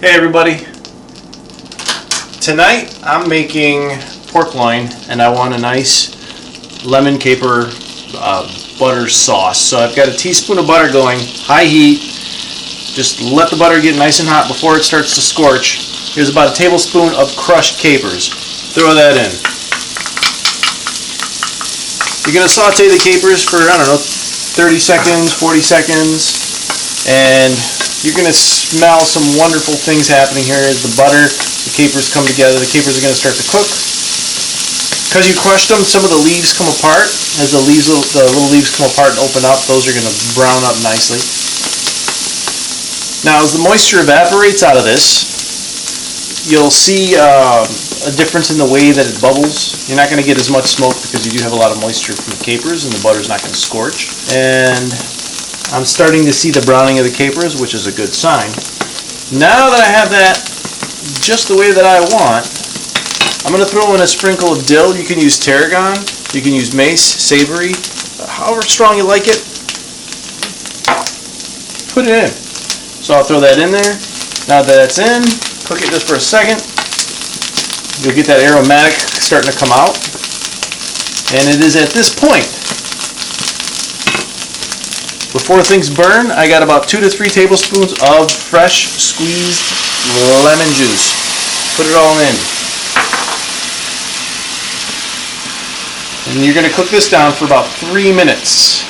Hey everybody, tonight I'm making pork loin and I want a nice lemon caper butter sauce. So I've got a teaspoon of butter going, high heat. Just let the butter get nice and hot before it starts to scorch. Here's about a tablespoon of crushed capers. Throw that in. You're going to saute the capers for, 30 seconds, 40 seconds, and you're going to smell some wonderful things happening here as the butter, the capers come together. The capers are going to start to cook. Because you crushed them, some of the leaves come apart. As the little leaves come apart and open up, those are going to brown up nicely. Now, as the moisture evaporates out of this, you'll see a difference in the way that it bubbles. You're not going to get as much smoke because you do have a lot of moisture from the capers, and the butter's not going to scorch. And I'm starting to see the browning of the capers, which is a good sign. Now that I have that just the way that I want, I'm going to throw in a sprinkle of dill. You can use tarragon, you can use mace, savory, however strong you like it. Put it in. So I'll throw that in there. Now that it's in, cook it just for a second. You'll get that aromatic starting to come out. And it is at this point, before things burn, I got about 2 to 3 tablespoons of fresh squeezed lemon juice. Put it all in. And you're going to cook this down for about 3 minutes.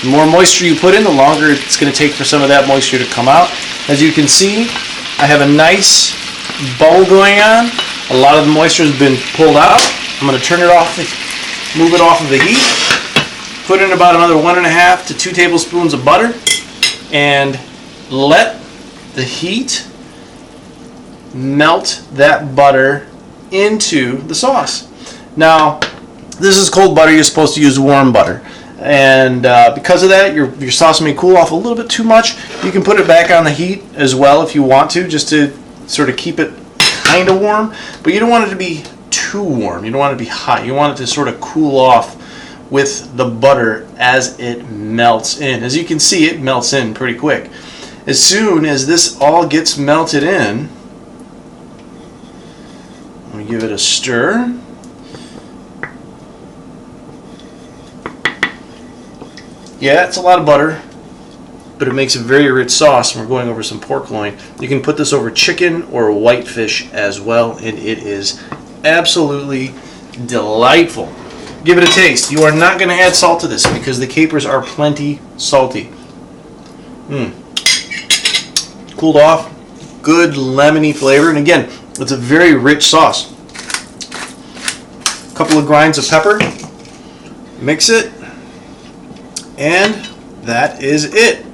The more moisture you put in, the longer it's going to take for some of that moisture to come out. As you can see, I have a nice bubble going on. A lot of the moisture has been pulled out. I'm going to turn it off, move it off of the heat. Put in about another 1.5 to 2 tablespoons of butter and let the heat melt that butter into the sauce. Now, this is cold butter. You're supposed to use warm butter. And because of that, your sauce may cool off a little bit too much. You can put it back on the heat as well if you want to, just to sort of keep it kind of warm. But you don't want it to be too warm. You don't want it to be hot. You want it to sort of cool off with the butter as it melts in. As you can see, it melts in pretty quick. As soon as this all gets melted in, I'm going to give it a stir. Yeah, it's a lot of butter, but it makes a very rich sauce, and we're going over some pork loin. You can put this over chicken or whitefish as well, and it is absolutely delightful. Give it a taste. You are not going to add salt to this because the capers are plenty salty. Cooled off, good lemony flavor, and again, it's a very rich sauce. A couple of grinds of pepper, mix it, and that is it.